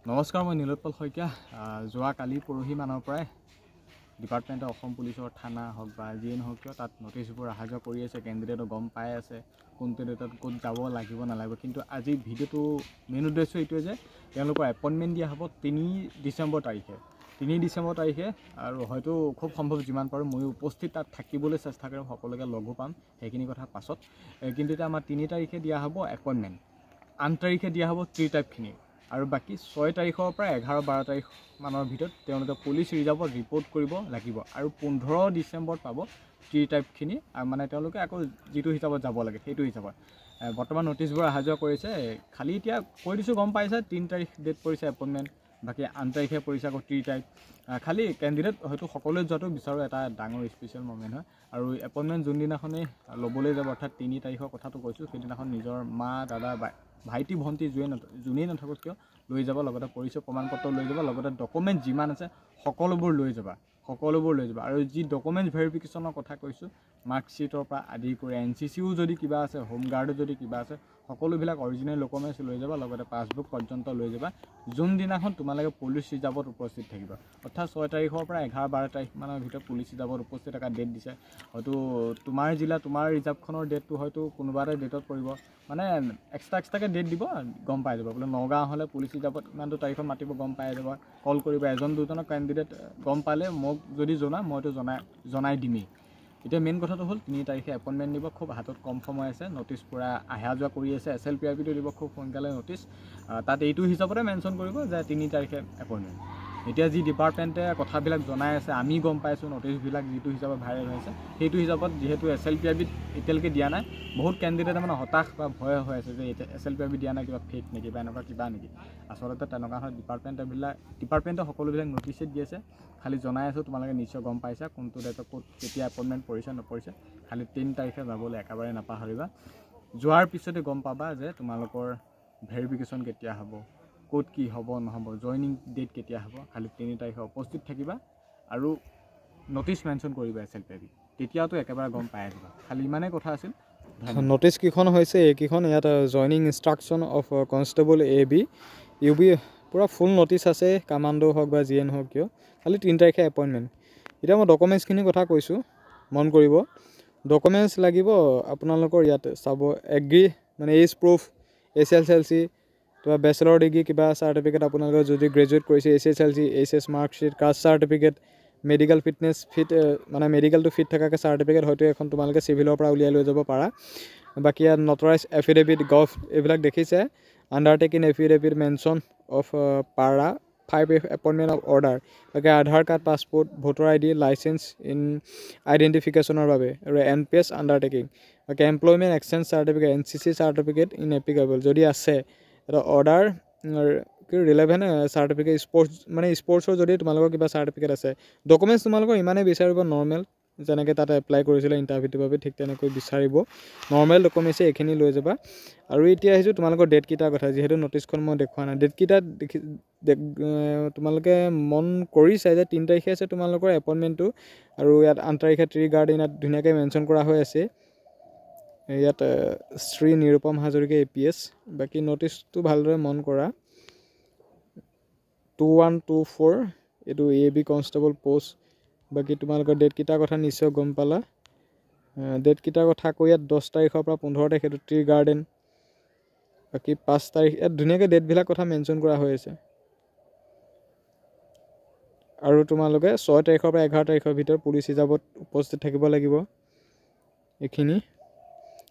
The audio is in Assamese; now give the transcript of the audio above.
নমস্কাৰ, মই নীলোৎপল শইকীয়া। যোৱা কালি পৰহি মানৰ পৰাই ডিপাৰ্টমেণ্টে অসম পুলিচৰ থানা হওক বা যিয়ে নহওক কিয় তাত নটিছবোৰ অহা যোৱা কৰি আছে। কেণ্ডিডেটো গম পাই আছে কোনটো ডেটত ক'ত যাব লাগিব নালাগিব। কিন্তু আজি ভিডিঅ'টো মেইন উদ্দেশ্য এইটোৱে যে তেওঁলোকৰ এপইণ্টমেণ্ট দিয়া হ'ব 3 ডিচেম্বৰ তাৰিখে। 3 ডিচেম্বৰ তাৰিখে আৰু হয়তো খুব সম্ভৱ যিমান পাৰোঁ ময়ো উপস্থিত তাত থাকিবলৈ চেষ্টা কৰিম, সকলোকে লগো পাম, সেইখিনি কথা পাছত। কিন্তু এতিয়া আমাৰ 3 তাৰিখে দিয়া হ'ব এপইণ্টমেণ্ট, 8 তাৰিখে দিয়া হ'ব ট্ৰি টাইপখিনি আৰু বাকী 6 তাৰিখৰ পৰা 11-12 তাৰিখ মানৰ ভিতৰত তেওঁলোকে পুলিচ ৰিজাৰ্ভত ৰিপৰ্ট কৰিব লাগিব আৰু 15 ডিচেম্বৰত পাব ট্ৰি টাইপখিনি। মানে তেওঁলোকে আকৌ যিটো হিচাপত যাব লাগে সেইটো হিচাপত বৰ্তমান নটিছবোৰ অহা যোৱা কৰিছে। খালি এতিয়া কৈ দিছোঁ, গম পাইছে 3 তাৰিখ ডেট পৰিছে এপইণ্টমেণ্ট, বাকী 8 তাৰিখে পৰিছে আকৌ ট্ৰি টাইপ। খালি কেণ্ডিডেট হয়তো সকলোৱে যোৱাটো বিচাৰোঁ, এটা ডাঙৰ স্পেচিয়েল মমেণ্ট হয়। আৰু এপইণ্টমেণ্ট যোনদিনাখনেই ল'বলৈ যাব, অৰ্থাৎ 3 তাৰিখৰ কথাটো কৈছোঁ, সেইদিনাখন নিজৰ মা, দাদা, ভাইটি, ভণ্টি যোনেই নাথাকক কিয় লৈ যাব, লগতে পৰিচয় প্ৰমাণপত্ৰ লৈ যাব, লগতে ডকুমেণ্ট যিমান আছে সকলোবোৰ লৈ যাবা। আৰু যি ডকুমেণ্ট ভেৰিফিকেশ্যনৰ কথা কৈছোঁ, মাৰ্কশ্বিটৰ পৰা আদি কৰি NCCও যদি কিবা আছে, হোমগাৰ্ডো যদি কিবা আছে, সকলোবিলাক অৰিজিনেল ডকুমেণ্টছ লৈ যাবা, লগতে পাছবুক পৰ্যন্ত লৈ যাবা। যোনদিনাখন তোমালোকে পুলিচ ৰিজাৰ্ভত উপস্থিত থাকিবা, অৰ্থাৎ 6 তাৰিখৰ পৰা 11-12 তাৰিখ মানৰ ভিতৰত পুলিচ ৰিজাৰ্ভত উপস্থিত থকা ডেট দিছে। হয়তো তোমাৰ জিলা, তোমাৰ ৰিজাৰ্ভখনৰ ডেটটো হয়তো কোনোবা এটা ডেটত পৰিব, মানে এক্সট্ৰাকৈ ডেট দিব, গম পাই যাব। বোলে নগাঁও হ'লে পুলিচ ৰিজাৰ্ভত ইমানটো তাৰিখত মাতিব, গম পাই যাব, কল কৰিব। এজন দুজনৰ কেণ্ডিডেট গম পালে মোক যদি জনা, মইতো জনাই দিমেই। এতিয়া মেইন কথাটো হ'ল 3 তাৰিখে এপইণ্টমেণ্ট দিব, খুব হাতত কম সময় আছে, নটিছ পূৰা অহা যোৱা কৰি আছে। SLPRBটো দিব খুব সোনকালে নটিছ, তাত এইটো হিচাপতে মেনশ্যন কৰিব যে 3 তাৰিখে এপইণ্টমেণ্ট। এতিয়া যি ডিপাৰ্টমেণ্টে কথাবিলাক জনাই আছে, আমি গম পাইছোঁ নটিছবিলাক যিটো হিচাপত ভাইৰেল হৈছে, সেইটো হিচাপত যিহেতু SLPRBত এতিয়ালৈকে দিয়া নাই, বহুত কেণ্ডিডেটে মানে হতাশ বা ভয় হৈ আছে যে এতিয়া SLPRB দিয়া নাই, কিবা ফেক নেকি বা এনেকুৱা কিবা নেকি। আচলতে তেনেকুৱা হয়, ডিপাৰ্টমেণ্টে সকলোবিলাক নটিছে দি আছে। খালি জনাই আছোঁ, তোমালোকে নিশ্চয় গম পাইছা কোনটো ডেটত ক'ত কেতিয়া এপইণ্টমেণ্ট পৰিছে নপৰিছে। খালি 3 তাৰিখে যাবলৈ একেবাৰে নাপাহৰিবা। যোৱাৰ পিছতে গম পাবা যে তোমালোকৰ ভেৰিফিকেশ্যন কেতিয়া হ'ব, ক'ত কি হ'ব নহ'ব, জইনিং ডেট কেতিয়া হ'ব। খালি 3 তাৰিখে উপস্থিত থাকিবা আৰু নটিছ মেনশ্যন কৰিবা SLPRB, তেতিয়াতো একেবাৰে গম পাই যাবা। খালি ইমানেই কথা আছিল। নটিছ কেইখন হৈছে এইকেইখন, ইয়াত joining instruction of constable AB UB পূৰা ফুল নটিছ আছে, কামাণ্ডো হওক বা যিয়ে নহওক কিয়। খালি 3 তাৰিখে এপইণ্টমেণ্ট। এতিয়া মই ডকুমেণ্টছখিনিৰ কথা কৈছোঁ, মন কৰিব। ডকুমেণ্টছ লাগিব আপোনালোকৰ ইয়াত চাব, এগ্ৰি মানে এজ প্ৰুফ, SSLC, কিবা বেচেলৰ ডিগ্ৰী, কিবা চাৰ্টিফিকেট আপোনালোকে যদি গ্ৰেজুৱেট কৰিছে, SSLC, HS marksheet, caste certificate, medical fitness মানে মেডিকেলটো ফিট থকাকৈ চাৰ্টিফিকেট হয়তো এখন তোমালোকে চিভিলৰ পৰা উলিয়াই লৈ যাব পাৰা। বাকী ইয়াত নটৰাইজ এফিডেভিট, গভ এইবিলাক দেখিছে। আণ্ডাৰটেকিং এফিডেভিট, মেনশ্যন অফ পাৰা 5 এপইণ্টমেণ্ট অফ অৰ্ডাৰ। বাকী Aadhaar card, passport, voter ID, licence in আইডেণ্টিফিকেশ্যনৰ বাবে আৰু NPS আণ্ডাৰটেকিং। বাকী employment exchange certificate, NCC certificate in applicable যদি আছে, এটা অৰ্ডাৰ ৰিলেভেণ্ট চাৰ্টিফিকেট, স্পৰ্টছৰ যদি তোমালোকৰ কিবা চাৰ্টিফিকেট আছে। ডকুমেণ্টছ তোমালোকৰ ইমানেই বিচাৰিব, নৰ্মেল যেনেকৈ তাত এপ্লাই কৰিছিলে ইণ্টাৰভিউটোৰ বাবে, ঠিক তেনেকৈ বিচাৰিব। নৰ্মেল ডকুমেণ্টছে এইখিনি লৈ যাবা। আৰু এতিয়া আহিছোঁ তোমালোকৰ ডেটকেইটাৰ কথা, যিহেতু নটিছখন মই দেখুওৱা নাই। ডেটকেইটা তোমালোকে মন কৰিছে যে 3 তাৰিখে আছে তোমালোকৰ এপইণ্টমেণ্টটো, আৰু ইয়াত 8 তাৰিখে ট্ৰি গাৰ্ডেন ইয়াত ধুনীয়াকৈ মেনশ্যন কৰা হৈ আছে। ইয়াত শ্ৰী নিৰুপম হাজৰিকা APS। বাকী নটিছটো ভালদৰে মন কৰা। 2124 এইটো AB কনষ্টেবল পষ্ট। বাকী তোমালোকৰ ডেটকেইটাৰ কথা নিশ্চয় গম পালা। ডেটকেইটাৰ কথা আকৌ ইয়াত 10 তাৰিখৰ পৰা 15 তাৰিখ এইটো ট্ৰি গাৰ্ডেন। বাকী 5 তাৰিখ ইয়াত ধুনীয়াকৈ ডেটবিলাক কথা মেনশ্যন কৰা হৈ আছে। আৰু তোমালোকে 6 তাৰিখৰ পৰা 11 তাৰিখৰ ভিতৰত পুলিচ ৰিজাৰ্ভত উপস্থিত থাকিব লাগিব। এইখিনি